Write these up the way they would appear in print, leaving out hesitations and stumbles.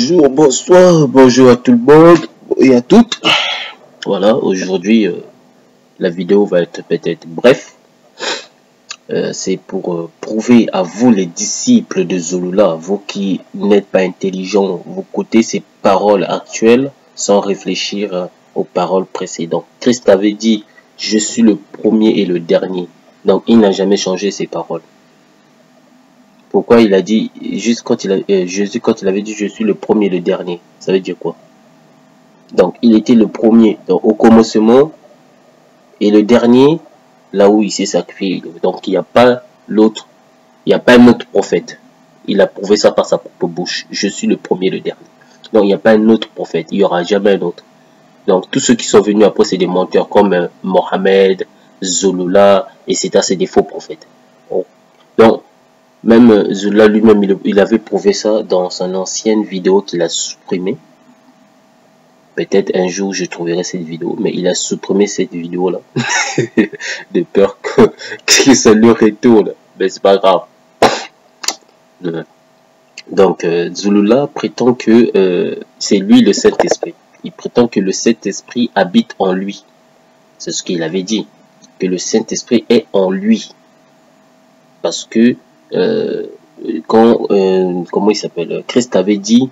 Bonjour, bonsoir, bonjour à tout le monde et à toutes. Voilà, aujourd'hui, la vidéo va être peut-être bref. C'est pour prouver à vous, les disciples de Zulula, vous qui n'êtes pas intelligents, vous écoutez ces paroles actuelles sans réfléchir aux paroles précédentes. Christ avait dit, je suis le premier et le dernier. Donc, il n'a jamais changé ses paroles. Pourquoi il a dit, juste quand Jésus, quand il avait dit, je suis le premier et le dernier, ça veut dire quoi? Donc, il était le premier, donc, au commencement, et le dernier, là où il s'est sacrifié. Donc, il n'y a pas l'autre, il n'y a pas un autre prophète. Il a prouvé ça par sa propre bouche. Je suis le premier et le dernier. Donc, il n'y a pas un autre prophète. Il n'y aura jamais un autre. Donc, tous ceux qui sont venus après, c'est des menteurs comme Mohamed, Zulula, etc. C'est des faux prophètes. Donc, même Zulula lui-même, il avait prouvé ça dans son ancienne vidéo qu'il a supprimée. Peut-être un jour je trouverai cette vidéo, mais il a supprimé cette vidéo là de peur que ça lui retourne. Mais c'est pas grave. Donc Zulula prétend que c'est lui le Saint-Esprit. Il prétend que le Saint-Esprit habite en lui. C'est ce qu'il avait dit, que le Saint-Esprit est en lui. Parce que comment il s'appelle, Christ avait dit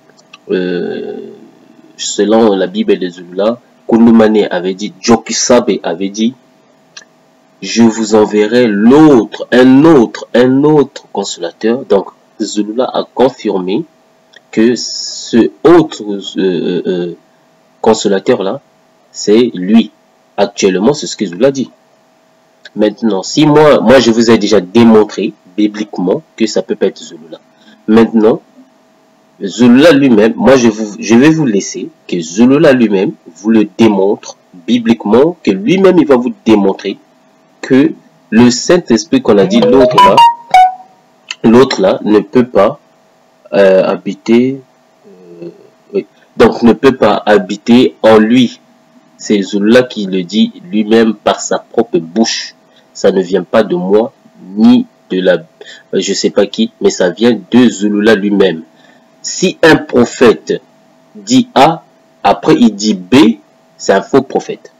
selon la Bible de Zulula, Kundumane avait dit, Jokisabe avait dit, je vous enverrai un autre consolateur. Donc, Zulula a confirmé que ce autre consolateur-là, c'est lui. Actuellement, c'est ce que Zulula dit. Maintenant, si moi je vous ai déjà démontré, bibliquement, que ça peut pas être Zulula. Maintenant, Zulula lui-même, moi je vais vous laisser que Zulula lui-même vous le démontre bibliquement, que lui-même il va vous démontrer que le Saint-Esprit qu'on a dit l'autre là ne peut pas habiter, oui, donc ne peut pas habiter en lui. C'est Zulula qui le dit lui-même par sa propre bouche. Ça ne vient pas de moi ni de la je sais pas qui, mais ça vient de Zulula lui-même. Si un prophète dit A, après il dit B, c'est un faux prophète.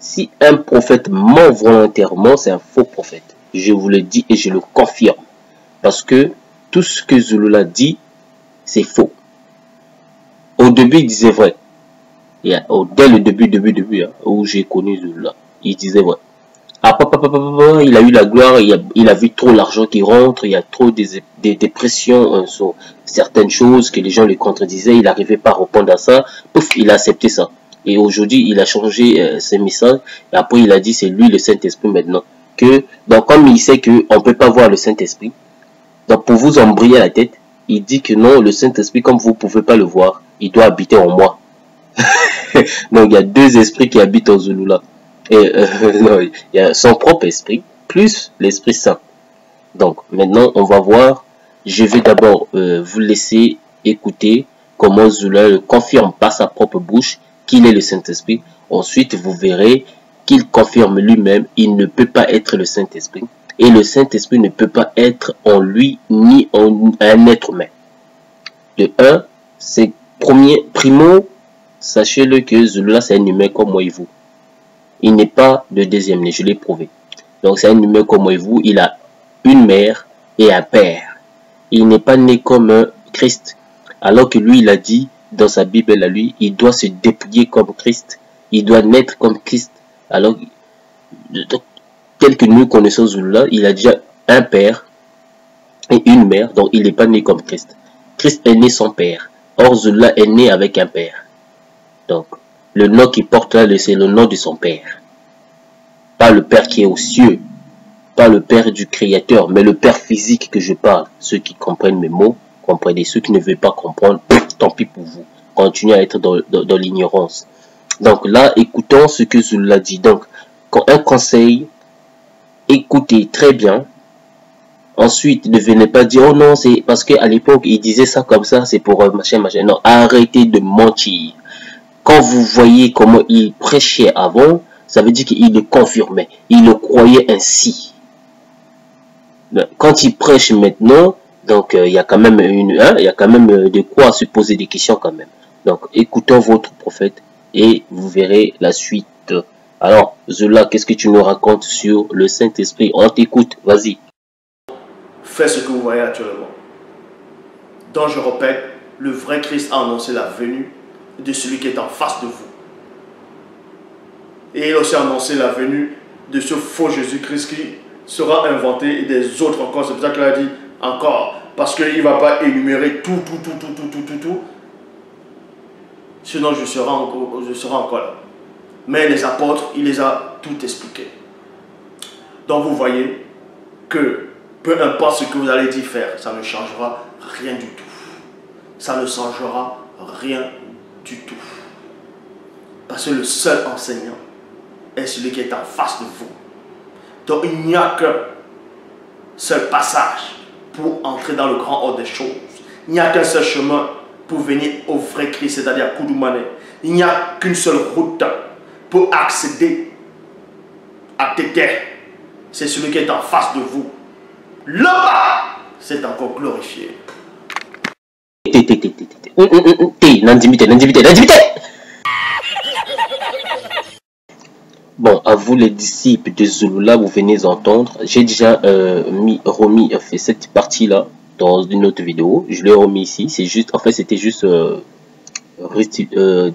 Si un prophète ment volontairement, c'est un faux prophète. Je vous le dis et je le confirme. Parce que tout ce que Zulula dit, c'est faux. Au début, il disait vrai. Dès le début, hein, où j'ai connu Zulula, il disait vrai. Après, il a eu la gloire, il a vu trop l'argent qui rentre, il y a trop des pressions sur certaines choses que les gens lui contredisaient, il n'arrivait pas à répondre à ça, pouf, il a accepté ça. Et aujourd'hui, il a changé ses messages, et après il a dit c'est lui le Saint-Esprit maintenant. Donc comme il sait qu'on ne peut pas voir le Saint-Esprit, donc pour vous embrayer la tête, il dit que non, le Saint-Esprit, comme vous ne pouvez pas le voir, il doit habiter en moi. Donc il y a deux esprits qui habitent en Zulula. Et non, il y a son propre esprit plus l'Esprit Saint. Donc maintenant on va voir. Je vais d'abord vous laisser écouter comment Zulula le confirme par sa propre bouche qu'il est le Saint-Esprit. Ensuite vous verrez qu'il confirme lui-même il ne peut pas être le Saint-Esprit et le Saint-Esprit ne peut pas être en lui ni en un être humain. De 1, c'est primo, sachez-le que Zulula c'est un humain comme moi et vous. Il n'est pas de deuxième né, je l'ai prouvé. Donc c'est un humain comme moi et vous, il a une mère et un père. Il n'est pas né comme un Christ. Alors que lui, il a dit dans sa Bible à lui, il doit se dépouiller comme Christ. Il doit naître comme Christ. Alors, tel que nous connaissons Zulula, il a déjà un père et une mère, donc il n'est pas né comme Christ. Christ est né sans père. Or, Zulula est né avec un père. Donc, le nom qu'il porte là, c'est le nom de son père. Pas le père qui est aux cieux. Pas le père du créateur, mais le père physique que je parle. Ceux qui comprennent mes mots, comprenez. Ceux qui ne veulent pas comprendre, tant pis pour vous. Continuez à être dans l'ignorance. Donc là, écoutons ce que Zulula dit. Donc, un conseil, écoutez très bien. Ensuite, ne venez pas dire, oh non, c'est parce qu'à l'époque, il disait ça comme ça, c'est pour machin. Non, arrêtez de mentir. Quand vous voyez comment il prêchait avant, ça veut dire qu'il le confirmait. Il le croyait ainsi. Quand il prêche maintenant, Donc, il y a quand même il y a quand même de quoi se poser des questions quand même. Donc, écoutons votre prophète et vous verrez la suite. Alors, Zola, qu'est-ce que tu nous racontes sur le Saint-Esprit? On t'écoute, vas-y. Faites ce que vous voyez actuellement. Donc, je répète, le vrai Christ a annoncé la venue de celui qui est en face de vous. Et il a aussi annoncé la venue de ce faux Jésus-Christ qui sera inventé et des autres encore. C'est pour ça qu'il a dit encore. Parce qu'il ne va pas énumérer tout. Sinon, je serai encore là. Mais les apôtres, il les a tout expliqué. Donc, vous voyez que peu importe ce que vous allez dire faire, ça ne changera rien du tout. Ça ne changera rien du tout. Parce que le seul enseignant est celui qui est en face de vous. Donc il n'y a qu'un seul passage pour entrer dans le grand ordre des choses. Il n'y a qu'un seul chemin pour venir au vrai Christ, c'est-à-dire Koudoumane. Il n'y a qu'une seule route pour accéder à Tété. C'est celui qui est en face de vous. Là-bas, c'est encore glorifié. Bon, à vous les disciples de Zulula, vous venez d'entendre. J'ai déjà fait cette partie-là dans une autre vidéo. Je l'ai remis ici. C'est juste, en fait, c'était juste,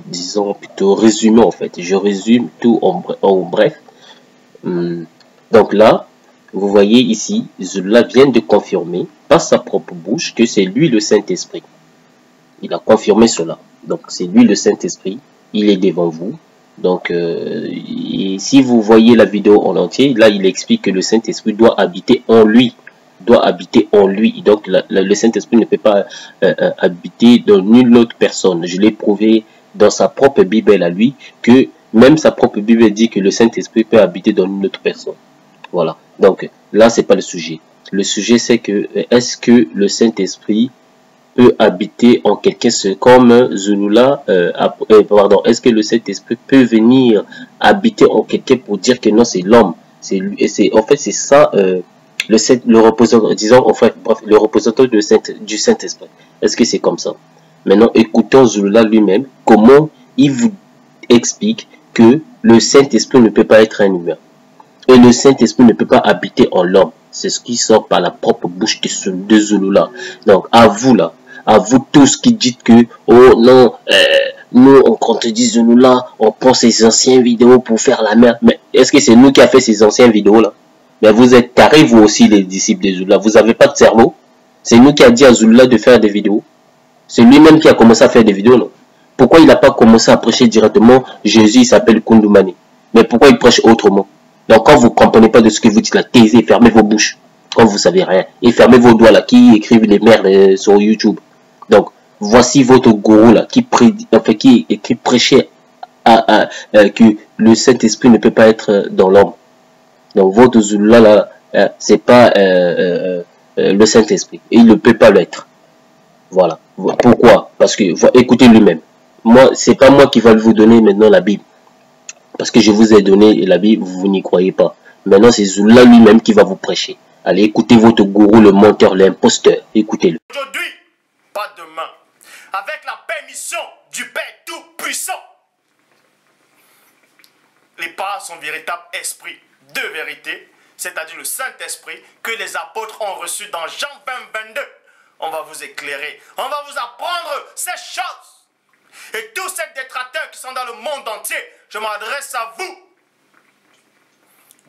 disons plutôt résumé en fait. Je résume tout en bref. Donc là, vous voyez ici, Zulula vient de confirmer par sa propre bouche que c'est lui le Saint-Esprit. Il a confirmé cela. Donc c'est lui le Saint-Esprit. Il est devant vous. Donc, si vous voyez la vidéo en entier, là, il explique que le Saint-Esprit doit habiter en lui. Doit habiter en lui. Donc, le Saint-Esprit ne peut pas habiter dans nulle autre personne. Je l'ai prouvé dans sa propre Bible à lui, que même sa propre Bible dit que le Saint-Esprit peut habiter dans une autre personne. Voilà. Donc, là, c'est pas le sujet. Le sujet, c'est que, est-ce que le Saint-Esprit peut habiter en quelqu'un, comme Zulula, pardon, est-ce que le Saint-Esprit peut venir habiter en quelqu'un pour dire que non, c'est l'homme, c'est lui, et en fait, c'est ça, le représentant, disons, en fait, bref, le représentant du Saint-Esprit. Est-ce que c'est comme ça? Maintenant, écoutons Zulula lui-même, comment il vous explique que le Saint-Esprit ne peut pas être un humain. Et le Saint-Esprit ne peut pas habiter en l'homme. C'est ce qui sort par la propre bouche de Zulula. Donc, à vous là, à vous tous qui dites que, oh non, nous on contredit Zulula, on prend ces anciennes vidéos pour faire la merde. Mais est-ce que c'est nous qui a fait ces anciennes vidéos là? Mais vous êtes carrés vous aussi les disciples de Zulula, vous n'avez pas de cerveau. C'est nous qui a dit à Zulula de faire des vidéos. C'est lui-même qui a commencé à faire des vidéos, non? Pourquoi il n'a pas commencé à prêcher directement Jésus, il s'appelle Koudoumane? Mais pourquoi il prêche autrement? Donc quand vous ne comprenez pas de ce que vous dites là, taisez, fermez vos bouches. Quand vous ne savez rien. Et fermez vos doigts là, qui écrivent les merdes sur YouTube. Donc, voici votre gourou là, qui prêchait que le Saint-Esprit ne peut pas être dans l'homme. Donc, votre Zulula là, c'est pas le Saint-Esprit. Et il ne peut pas l'être. Voilà. Pourquoi? Parce que, écoutez lui-même. Moi, c'est pas moi qui va vous donner maintenant la Bible. Parce que je vous ai donné la Bible, vous n'y croyez pas. Maintenant, c'est Zulula lui-même qui va vous prêcher. Allez, écoutez votre gourou, le menteur, l'imposteur. Écoutez-le. Aujourd'hui, pas demain. Avec la permission du Père Tout-Puissant. Les paroles sont véritable esprit de vérité, c'est-à-dire le Saint-Esprit que les apôtres ont reçu dans Jean 20, 22. On va vous éclairer, on va vous apprendre ces choses. Et tous ces détracteurs qui sont dans le monde entier, je m'adresse à vous.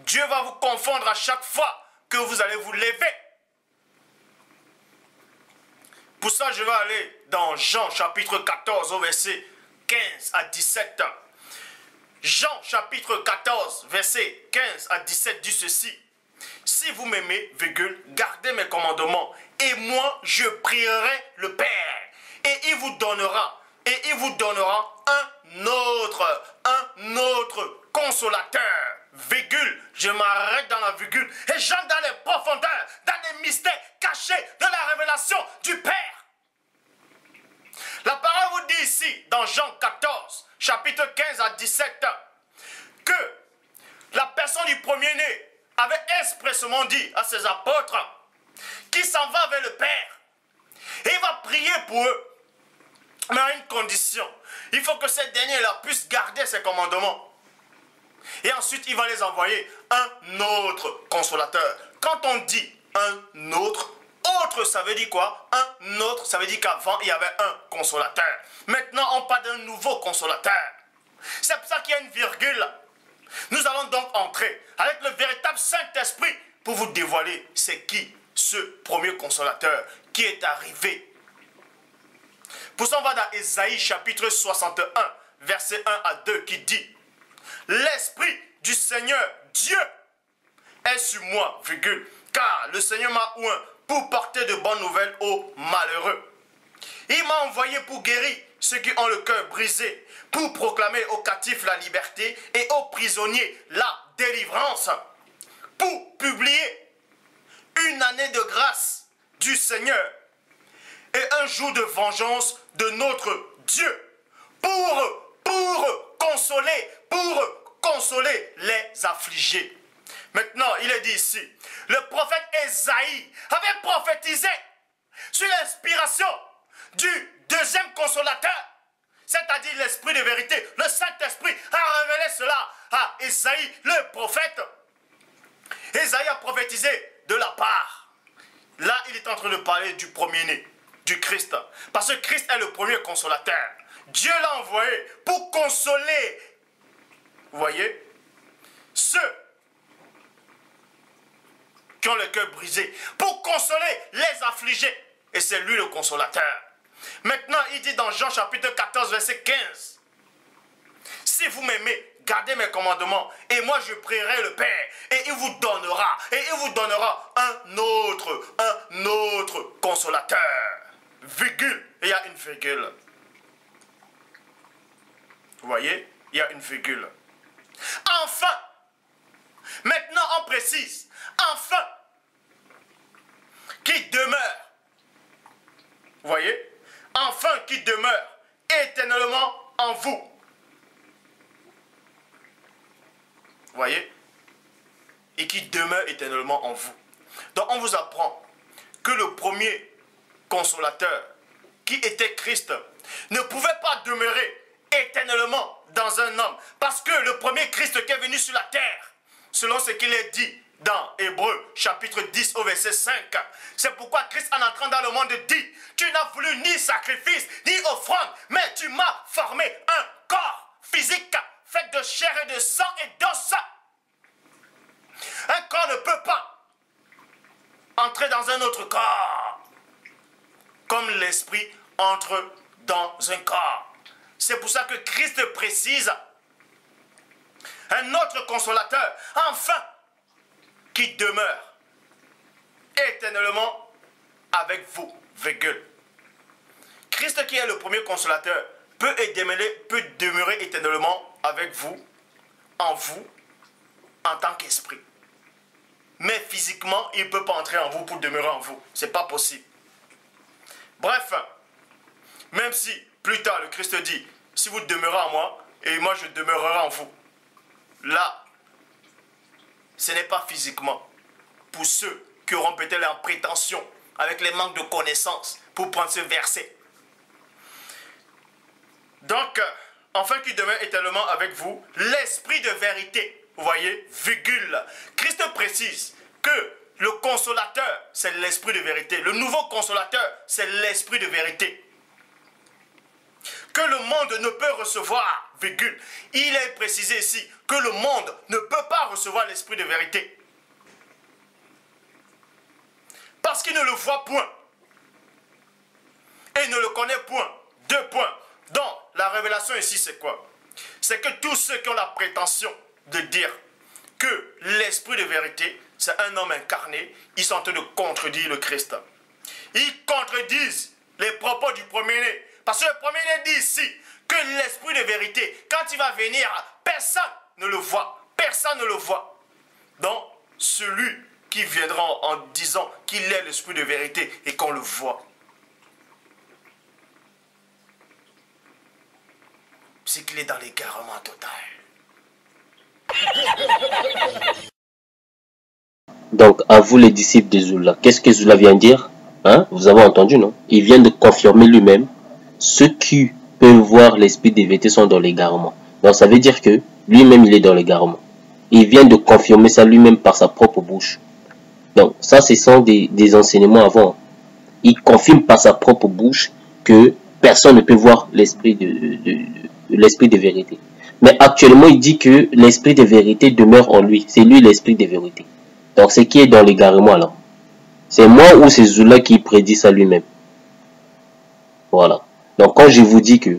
Dieu va vous confondre à chaque fois que vous allez vous lever. Pour ça, je vais aller dans Jean chapitre 14 au verset 15 à 17. Jean chapitre 14 verset 15 à 17 dit ceci. Si vous m'aimez, gardez mes commandements et moi je prierai le Père et il vous donnera un autre consolateur. Je m'arrête dans la virgule et j'entre dans les profondeurs, dans les mystères cachés de la révélation du Père. La parole vous dit ici, dans Jean 14, chapitre 15 à 17, que la personne du premier-né avait expressément dit à ses apôtres qui s'en va vers le Père. Et il va prier pour eux. Mais à une condition. Il faut que ces derniers-là puissent garder ses commandements. Et ensuite, il va les envoyer un autre consolateur. Quand on dit un autre, autre, ça veut dire quoi? Un autre, ça veut dire qu'avant, il y avait un consolateur. Maintenant, on parle d'un nouveau consolateur. C'est pour ça qu'il y a une virgule. Nous allons donc entrer avec le véritable Saint-Esprit pour vous dévoiler c'est qui ce premier consolateur qui est arrivé. Pour ça, on va dans Ésaïe chapitre 61, verset 1 à 2 qui dit: l'Esprit du Seigneur Dieu est sur moi, virgule, car le Seigneur m'a oint pour porter de bonnes nouvelles aux malheureux. Il m'a envoyé pour guérir ceux qui ont le cœur brisé, pour proclamer aux captifs la liberté et aux prisonniers la délivrance, pour publier une année de grâce du Seigneur et un jour de vengeance de notre Dieu, pour consoler les affligés. Maintenant, il est dit ici, le prophète Ésaïe avait prophétisé sur l'inspiration du deuxième consolateur, c'est-à-dire l'Esprit de vérité. Le Saint-Esprit a révélé cela à Ésaïe, le prophète. Ésaïe a prophétisé de la part. Là, il est en train de parler du premier-né, du Christ. Parce que Christ est le premier consolateur. Dieu l'a envoyé pour consoler, vous voyez, ceux qui ont le cœur brisé, pour consoler les affligés. Et c'est lui le consolateur. Maintenant, il dit dans Jean chapitre 14, verset 15, si vous m'aimez, gardez mes commandements, et moi je prierai le Père, et il vous donnera un autre consolateur. Virgule, il y a une virgule. Vous voyez, il y a une virgule. Enfin, maintenant on précise, enfin, qui demeure. Vous voyez, enfin qui demeure éternellement en vous. Vous voyez, et qui demeure éternellement en vous. Donc on vous apprend que le premier consolateur, qui était Christ, ne pouvait pas demeurer éternellement dans un homme. Parce que le premier Christ qui est venu sur la terre, selon ce qu'il est dit dans Hébreux chapitre 10 au verset 5, c'est pourquoi Christ en entrant dans le monde dit: tu n'as voulu ni sacrifice ni offrande, mais tu m'as formé un corps physique fait de chair et de sang et d'os. Un corps ne peut pas entrer dans un autre corps comme l'esprit entre dans un corps. C'est pour ça que Christ précise un autre consolateur, enfin, qui demeure éternellement avec vous, virgule. Christ qui est le premier consolateur peut demeurer éternellement avec vous, en tant qu'esprit. Mais physiquement, il ne peut pas entrer en vous pour demeurer en vous. Ce n'est pas possible. Bref, même si plus tard le Christ dit: si vous demeurez en moi, et moi je demeurerai en vous. Là, ce n'est pas physiquement. Pour ceux qui auront peut-être la prétention, avec les manques de connaissances, pour prendre ce verset. Donc, enfin qui demeure éternellement avec vous, l'esprit de vérité. Vous voyez, virgule. Christ précise que le consolateur, c'est l'esprit de vérité. Le nouveau consolateur, c'est l'esprit de vérité. Que le monde ne peut recevoir, virgule. Il est précisé ici que le monde ne peut pas recevoir l'esprit de vérité. Parce qu'il ne le voit point. Et ne le connaît point. 2 points. Donc, la révélation ici, c'est quoi? C'est que tous ceux qui ont la prétention de dire que l'esprit de vérité, c'est un homme incarné, ils sont en train de contredire le Christ. Ils contredisent les propos du premier-né. Parce que le premier-né dit ici que l'esprit de vérité, quand il va venir, personne ne le voit. Personne ne le voit. Donc, celui qui viendra en disant qu'il est l'esprit de vérité et qu'on le voit, c'est qu'il est dans l'égarement total. Donc, à vous les disciples de Zoula, qu'est-ce que Zoula vient dire? Hein? Vous avez entendu, non? Il vient de confirmer lui-même. Ceux qui peuvent voir l'esprit de vérité sont dans l'égarement. Donc, ça veut dire que lui-même, il est dans l'égarement. Il vient de confirmer ça lui-même par sa propre bouche. Donc, ça, ce sont des enseignements avant. Il confirme par sa propre bouche que personne ne peut voir l'esprit de vérité. Mais actuellement, il dit que l'esprit de vérité demeure en lui. C'est lui l'esprit de vérité. Donc, c'est qui est dans l'égarement alors? C'est moi ou c'est Zoula qui prédit ça lui-même? Voilà. Donc, quand je vous dis que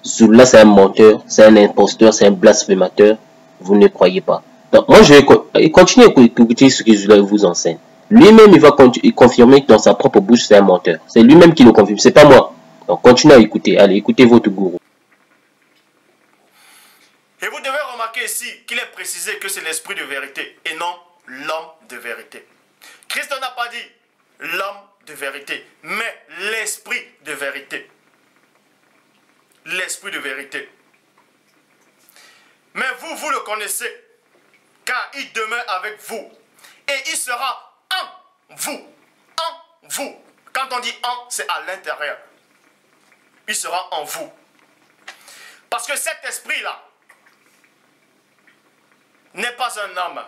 Zoula, c'est un menteur, c'est un imposteur, c'est un blasphémateur, vous ne croyez pas. Donc, moi, je vais continuer à écouter ce que Zoula vous enseigne. Lui-même, il va confirmer que dans sa propre bouche, c'est un menteur. C'est lui-même qui le confirme, c'est pas moi. Donc, continuez à écouter. Allez, écoutez votre gourou. Et vous devez remarquer ici qu'il est précisé que c'est l'esprit de vérité et non l'homme de vérité. Christ n'a pas dit l'homme de vérité, mais l'esprit de vérité. L'esprit de vérité. Mais vous le connaissez, car il demeure avec vous. Et il sera en vous. En vous. Quand on dit en, c'est à l'intérieur. Il sera en vous. Parce que cet esprit-là n'est pas un homme.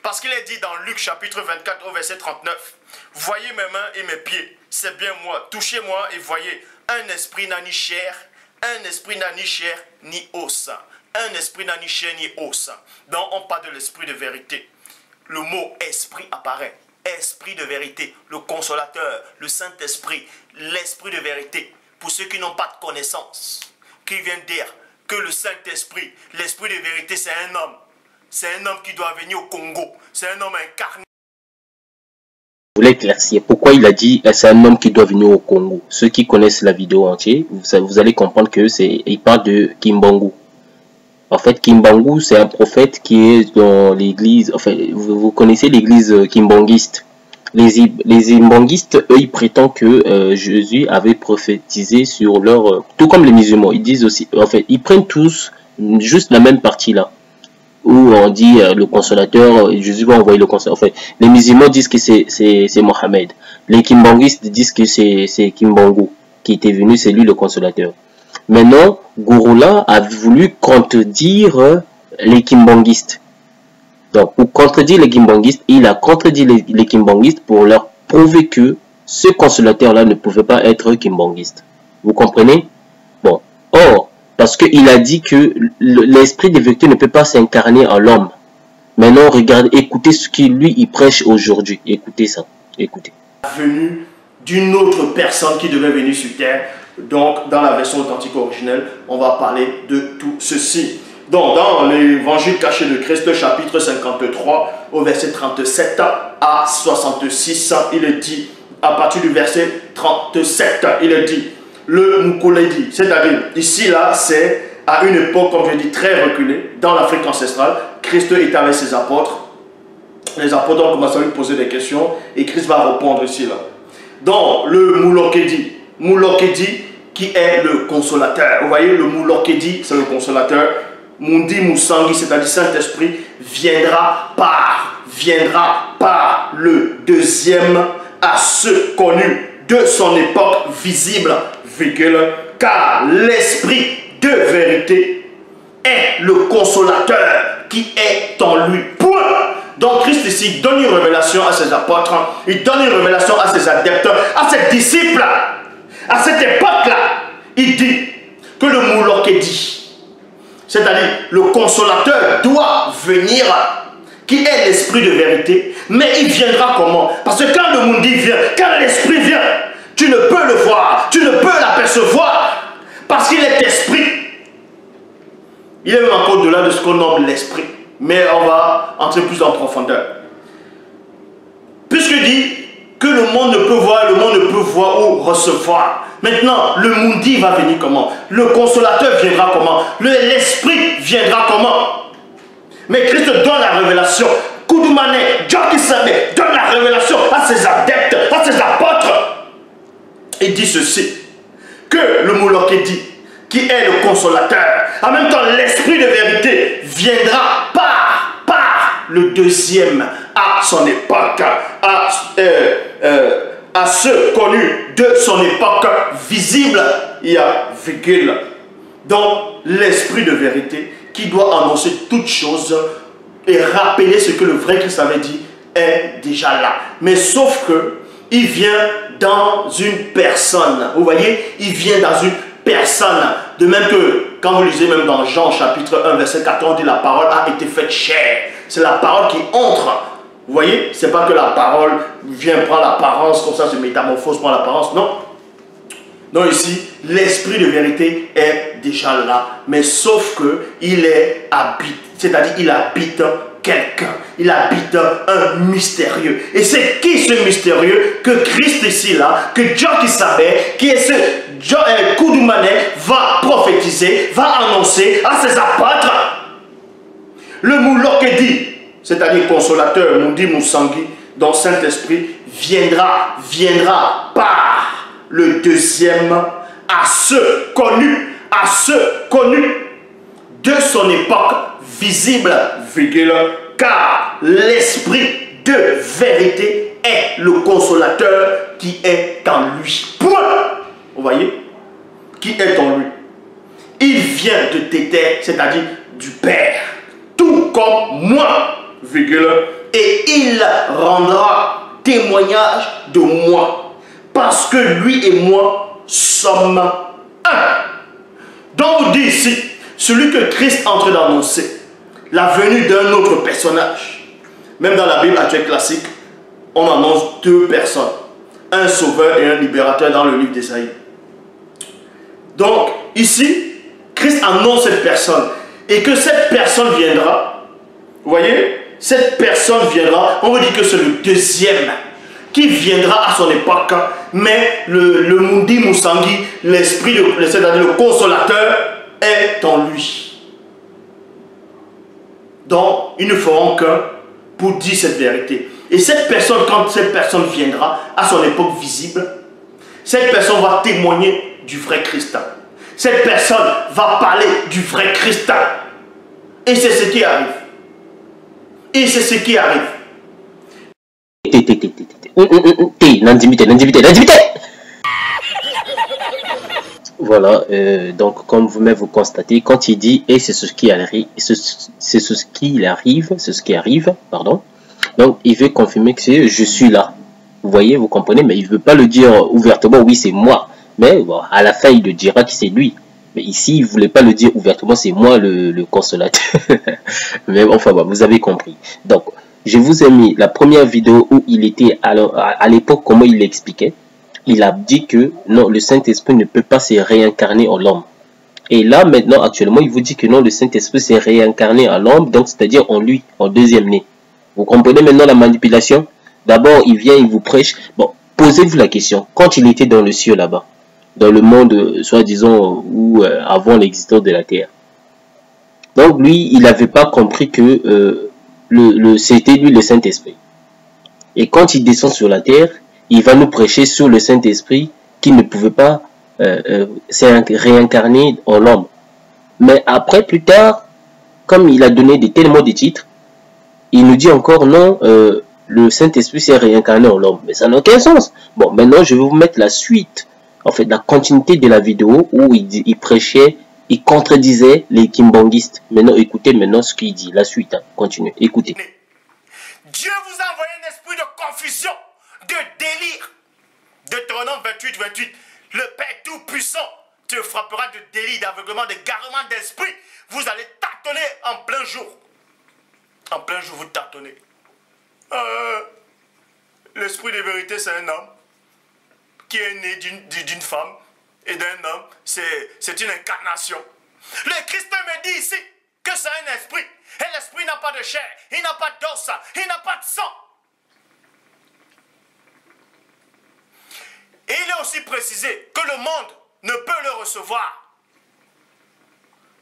Parce qu'il est dit dans Luc chapitre 24 au verset 39. Voyez mes mains et mes pieds, c'est bien moi. Touchez-moi et voyez. Un esprit n'a ni chair, un esprit n'a ni chair ni os. Un esprit n'a ni chair ni os. Donc on parle de l'esprit de vérité. Le mot esprit apparaît. Esprit de vérité, le consolateur, le Saint-Esprit, l'esprit de vérité. Pour ceux qui n'ont pas de connaissance, qui viennent dire que le Saint-Esprit, l'esprit de vérité, c'est un homme. C'est un homme qui doit venir au Congo. C'est un homme incarné. Je voulais éclaircir pourquoi il a dit c'est un homme qui doit venir au Congo. Ceux qui connaissent la vidéo entière, vous allez comprendre que il parle de Kimbangu. En fait, Kimbangu, c'est un prophète qui est dans l'église. Enfin, vous connaissez l'église kimbanguiste. Les imbanguistes, eux, ils prétendent que Jésus avait prophétisé sur leur... tout comme les musulmans, ils disent aussi... En fait, ils prennent tous juste la même partie là. Où on dit le consolateur, Jésus va envoyer le consolateur. Enfin, les musulmans disent que c'est Mohamed. Les kimbanguistes disent que c'est Kimbangu qui était venu, c'est lui le consolateur. Maintenant, Gouroula a voulu contredire les kimbanguistes. Donc, pour contredire les kimbanguistes, il a contredit les kimbanguistes pour leur prouver que ce consolateur-là ne pouvait pas être kimbanguiste. Vous comprenez? Bon. Or, parce qu'il a dit que l'esprit de vérité ne peut pas s'incarner en l'homme. Maintenant, regardez, écoutez ce qu'il lui il prêche aujourd'hui. Écoutez ça. Écoutez. Venu d'une autre personne qui devait venir sur terre. Donc, dans la version authentique originelle, on va parler de tout ceci. Donc, dans l'évangile caché de Christ, chapitre 53, au verset 37 à 66, il est dit, à partir du verset 37, il est dit, le Mukuledi, c'est-à-dire, ici, là, c'est à une époque, comme je dis, très reculée, dans l'Afrique ancestrale. Christ était avec ses apôtres. Les apôtres ont commencé à lui poser des questions et Christ va répondre ici, là. Donc, le Mulokedi, qui est le consolateur. Vous voyez, le Mulokedi, c'est le consolateur. Mundi Musangi, c'est-à-dire Saint-Esprit, viendra par le deuxième à ceux connus de son époque visible, car l'Esprit de vérité est le consolateur qui est en lui. Point. Donc Christ ici donne une révélation à ses apôtres, il donne une révélation à ses adeptes, à ses disciples. À cette époque-là, il dit que le Mulokedi, c'est-à-dire le consolateur, doit venir, qui est l'esprit de vérité. Mais il viendra comment? Parce que quand le Mundi vient, quand l'esprit vient, tu ne peux le voir, tu ne peux l'apercevoir, parce qu'il est esprit. Il est même encore au-delà de ce qu'on nomme l'esprit. Mais on va entrer plus en profondeur. Puisque dit que le monde ne peut voir ou recevoir. Maintenant, le Mundi va venir comment? Le consolateur viendra comment? L'esprit viendra comment? Mais Christ donne la révélation. Koudoumane, Djokisabe donne la révélation à ses adeptes, à ses apôtres. Il dit ceci, que le Mulokedi, qui est le consolateur, en même temps l'esprit de vérité, viendra par le deuxième à son époque, à ceux connus de son époque visible, il y a virgule. Donc, l'esprit de vérité qui doit annoncer toutes choses et rappeler ce que le vrai Christ avait dit est déjà là. Mais sauf que il vient dans une personne. Vous voyez, il vient dans une personne. De même que quand vous lisez même dans Jean chapitre 1 verset 14, on dit la parole a été faite chair. C'est la parole qui entre. Vous voyez, c'est pas que la parole vient prendre l'apparence comme ça, se métamorphose prend l'apparence. Non. Donc ici, l'esprit de vérité est déjà là. Mais sauf que il est habite. C'est-à-dire il habite quelqu'un. Il habite un mystérieux. Et c'est qui ce mystérieux que Christ ici là, que Dieu qui savait, qui est ce Koudoumane va prophétiser, va annoncer à ses apôtres. Le Mouloke dit, c'est-à-dire consolateur, Moundi Moussangui, dont Saint-Esprit viendra par le deuxième à ceux connus de son époque visible, virgule, car l'esprit de vérité est le consolateur qui est en lui. Point. Vous voyez? Qui est en lui. Il vient de Téter, c'est-à-dire du Père, tout comme moi, virgule, et il rendra témoignage de moi, parce que lui et moi sommes un. Donc on dit ici, celui que Christ est en train d'annoncer, la venue d'un autre personnage. Même dans la Bible actuelle classique, on annonce deux personnes, un sauveur et un libérateur dans le livre d'Ésaïe. Donc ici, Christ annonce cette personne et que cette personne viendra. Vous voyez, cette personne viendra, on veut dire que c'est le deuxième qui viendra à son époque, mais le Moundi Moussangui, l'esprit, c'est-à-dire le consolateur, est en lui. Donc, ils ne feront qu'un pour dire cette vérité. Et cette personne, quand cette personne viendra à son époque visible, cette personne va témoigner du vrai Christ. Cette personne va parler du vrai Christ. Et c'est ce qui arrive. Et c'est ce qui arrive. Voilà, donc comme vous-même vous constatez, quand il dit et c'est ce qui arrive, c'est ce qui arrive, pardon. Donc il veut confirmer que c'est je suis là. Vous voyez, vous comprenez, mais il ne veut pas le dire ouvertement, oui c'est moi. Mais bon, à la fin il le dira que c'est lui. Mais ici il ne voulait pas le dire ouvertement, c'est moi le consolateur. Mais enfin bon, vous avez compris. Donc je vous ai mis la première vidéo où il était à l'époque, comment il l'expliquait. Il a dit que non, le Saint-Esprit ne peut pas se réincarner en l'homme. Et là, maintenant, actuellement, il vous dit que non, le Saint-Esprit s'est réincarné en l'homme, donc c'est-à-dire en lui, en deuxième né. Vous comprenez maintenant la manipulation? D'abord, il vient, il vous prêche. Bon, posez-vous la question. Quand il était dans le ciel là-bas, dans le monde, soi-disant, ou avant l'existence de la terre. Donc, lui, il n'avait pas compris que c'était lui le Saint-Esprit. Et quand il descend sur la terre, il va nous prêcher sur le Saint-Esprit qui ne pouvait pas réincarner en l'homme. Mais après, plus tard, comme il a donné tellement de titres, il nous dit encore non, le Saint-Esprit s'est réincarné en l'homme. Mais ça n'a aucun sens. Bon, maintenant, je vais vous mettre la suite, en fait, la continuité de la vidéo où il prêchait, il contredisait les kimbongistes. Maintenant, écoutez maintenant ce qu'il dit. La suite, hein. Continuez, écoutez. Dieu vous a envoyé un esprit de confusion, de délire. Deutéronome 28, 28. Le Père Tout-Puissant te frappera de délit, d'aveuglement, d'égarement d'esprit. Vous allez tâtonner en plein jour. En plein jour, vous tâtonnez. L'esprit de vérité, c'est un homme qui est né d'une femme et d'un homme. C'est une incarnation. Le Christ me dit ici que c'est un esprit. Et l'esprit n'a pas de chair, il n'a pas d'os, il n'a pas de sang. Et il est aussi précisé que le monde ne peut le recevoir.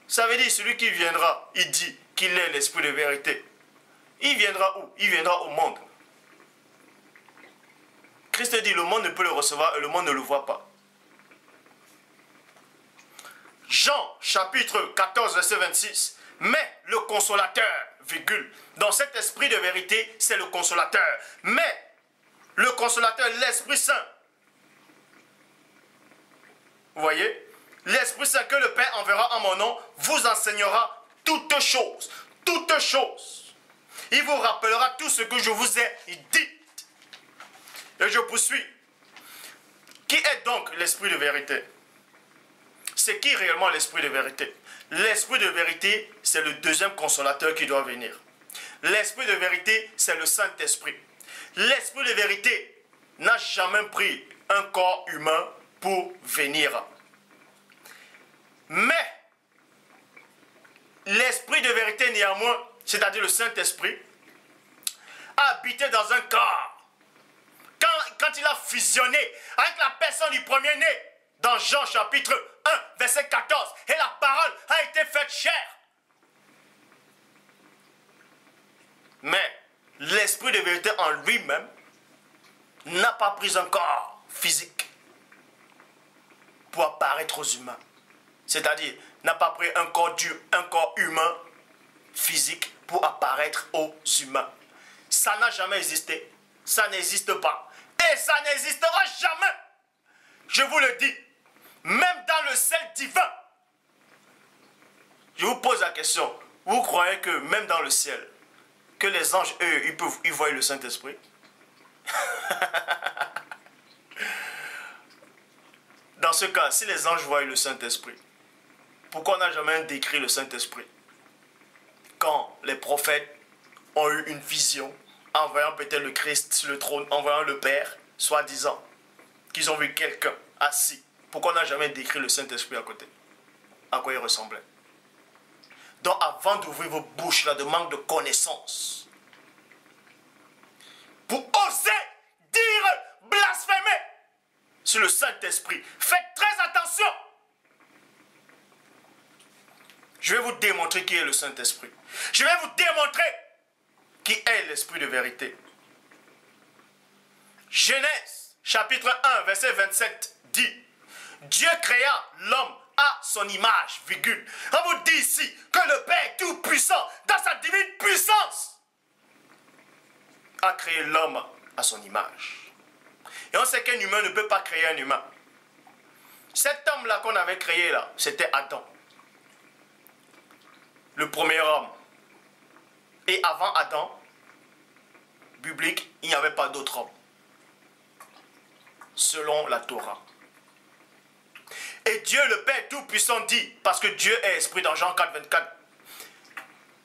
Ça veut dire celui qui viendra, il dit qu'il est l'esprit de vérité. Il viendra où? Il viendra au monde. Christ dit le monde ne peut le recevoir et le monde ne le voit pas. Jean chapitre 14 verset 26. Mais le consolateur, virgule. Donc cet esprit de vérité, c'est le consolateur. Mais le consolateur, l'Esprit Saint. Vous voyez? L'Esprit Saint que le Père enverra en mon nom vous enseignera toutes choses. Toutes choses. Il vous rappellera tout ce que je vous ai dit. Et je poursuis. Qui est donc l'Esprit de vérité? C'est qui réellement l'Esprit de vérité? L'Esprit de vérité, c'est le deuxième consolateur qui doit venir. L'Esprit de vérité, c'est le Saint-Esprit. L'Esprit de vérité n'a jamais pris un corps humain pour venir. Mais l'Esprit de vérité néanmoins, c'est-à-dire le Saint-Esprit, a habité dans un corps. Quand il a fusionné avec la personne du premier-né, dans Jean chapitre 1, verset 14, et la parole a été faite chair. Mais l'Esprit de vérité en lui-même n'a pas pris un corps physique pour apparaître aux humains. C'est-à-dire, n'a pas pris un corps humain physique pour apparaître aux humains. Ça n'a jamais existé. Ça n'existe pas. Et ça n'existera jamais. Je vous le dis. Même dans le ciel divin. Je vous pose la question. Vous croyez que même dans le ciel, que les anges, eux, ils voient le Saint-Esprit? Dans ce cas, si les anges voient le Saint-Esprit, pourquoi on n'a jamais décrit le Saint-Esprit? Quand les prophètes ont eu une vision, en voyant peut-être le Christ sur le trône, en voyant le Père, soi-disant, qu'ils ont vu quelqu'un assis. Pourquoi on n'a jamais décrit le Saint-Esprit à côté? À quoi il ressemblait? Donc avant d'ouvrir vos bouches là de manque de connaissances, pour oser dire, blasphémer sur le Saint-Esprit, faites très attention. Je vais vous démontrer qui est le Saint-Esprit. Je vais vous démontrer qui est l'Esprit de vérité. Genèse, chapitre 1, verset 27, dit, Dieu créa l'homme à son image, virgule. On vous dit ici que le Père Tout-Puissant, dans sa divine puissance, a créé l'homme à son image. Et on sait qu'un humain ne peut pas créer un humain. Cet homme-là qu'on avait créé là, c'était Adam. Le premier homme. Et avant Adam, biblique, il n'y avait pas d'autre homme. Selon la Torah. Et Dieu le Père Tout-Puissant dit, parce que Dieu est esprit dans Jean 4, 24,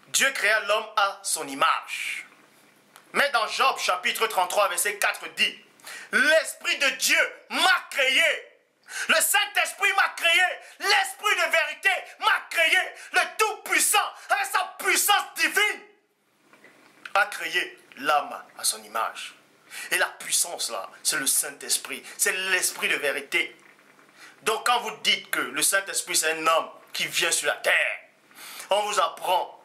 Dieu créa l'homme à son image. Mais dans Job chapitre 33, verset 4 dit, l'Esprit de Dieu m'a créé. Le Saint-Esprit m'a créé. L'Esprit de vérité m'a créé. Le Tout-Puissant, avec sa puissance divine, a créé l'âme à son image. Et la puissance là, c'est le Saint-Esprit. C'est l'Esprit de vérité. Donc quand vous dites que le Saint-Esprit c'est un homme qui vient sur la terre, on vous apprend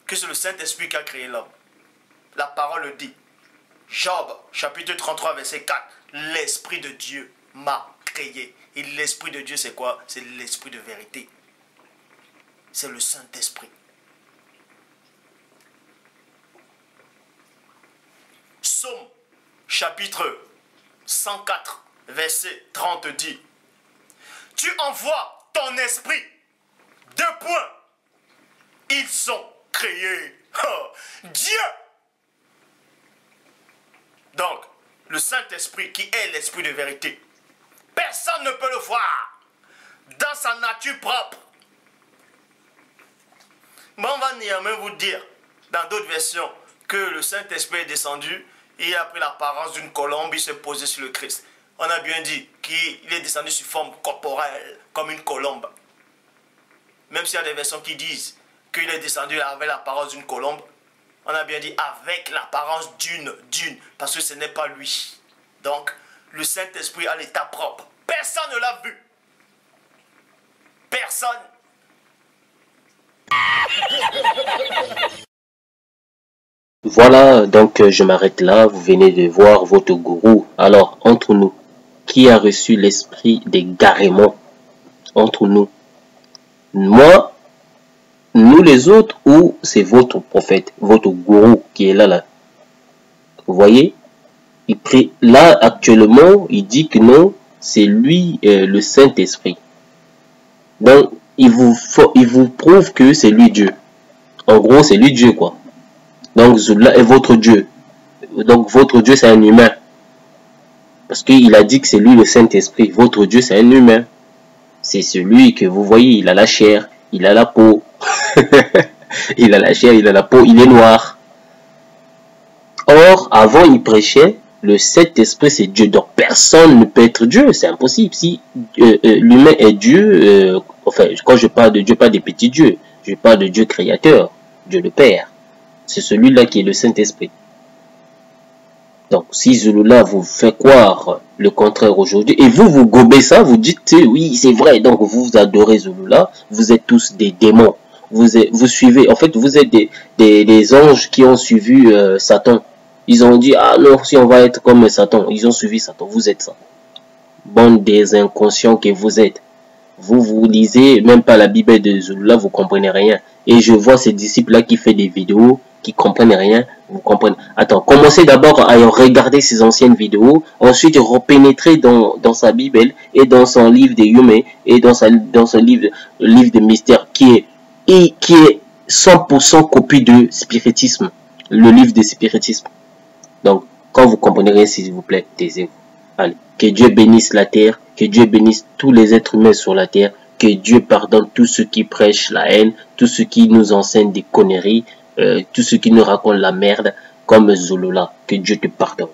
que c'est le Saint-Esprit qui a créé l'homme. La parole le dit. Job, chapitre 33, verset 4. L'Esprit de Dieu m'a créé. Et l'Esprit de Dieu c'est quoi? C'est l'Esprit de vérité. C'est le Saint-Esprit. Psaume, chapitre 104, verset 30 dit, tu envoies ton esprit, deux points, ils sont créés. Oh, Dieu. Donc, le Saint-Esprit qui est l'Esprit de vérité, personne ne peut le voir dans sa nature propre. Mais on va néanmoins vous dire, dans d'autres versions, que le Saint-Esprit est descendu, il a pris l'apparence d'une colombe, il s'est posé sur le Christ. On a bien dit qu'il est descendu sous forme corporelle, comme une colombe. Même s'il y a des versions qui disent qu'il est descendu avec l'apparence d'une colombe, on a bien dit avec l'apparence d'une, parce que ce n'est pas lui. Donc, le Saint-Esprit a l'état propre. Personne ne l'a vu. Personne. Voilà, donc je m'arrête là. Vous venez de voir votre gourou. Alors, entre nous, qui a reçu l'esprit d'égarement? Entre nous. Moi nous les autres ou c'est votre prophète, votre gourou qui est là. Vous voyez? Là, actuellement, il dit que non, c'est lui le Saint-Esprit. Donc, il vous prouve que c'est lui Dieu. En gros, c'est lui Dieu, quoi. Donc, Zulullah est votre Dieu. Donc, votre Dieu, c'est un humain. Parce qu'il a dit que c'est lui le Saint-Esprit. Votre Dieu, c'est un humain. C'est celui que vous voyez, il a la chair, il a la peau. Il a la chair, il a la peau, il est noir. Or, avant, il prêchait, le Saint-Esprit, c'est Dieu. Donc, personne ne peut être Dieu. C'est impossible. Si l'humain est Dieu, enfin, quand je parle de Dieu, pas des petits dieux. Je parle de Dieu créateur, Dieu le Père. C'est celui-là qui est le Saint-Esprit. Donc, si Zulullah vous fait croire le contraire aujourd'hui, et vous gobez ça, vous dites, oui, c'est vrai, donc vous adorez Zulullah, vous êtes tous des démons. Vous suivez, en fait, vous êtes des anges qui ont suivi Satan. Ils ont dit, ah non, si on va être comme Satan, ils ont suivi Satan, vous êtes ça. Bande des inconscients que vous êtes. Vous lisez même pas la Bible de Zulullah, vous comprenez rien. Et je vois ces disciples-là qui font des vidéos, qui comprennent rien, vous comprenez. Attends, commencez d'abord à regarder ses anciennes vidéos, ensuite repénétrer dans sa Bible et dans son livre de Yumé et dans son livre de mystère qui est 100% copie de spiritisme, le livre de spiritisme. Donc, quand vous comprenez rien, s'il vous plaît, taisez-vous. Allez, que Dieu bénisse la terre, que Dieu bénisse tous les êtres humains sur la terre, que Dieu pardonne tous ceux qui prêchent la haine, tous ceux qui nous enseignent des conneries, tous ceux qui nous racontent la merde, comme Zulullah. Que Dieu te pardonne.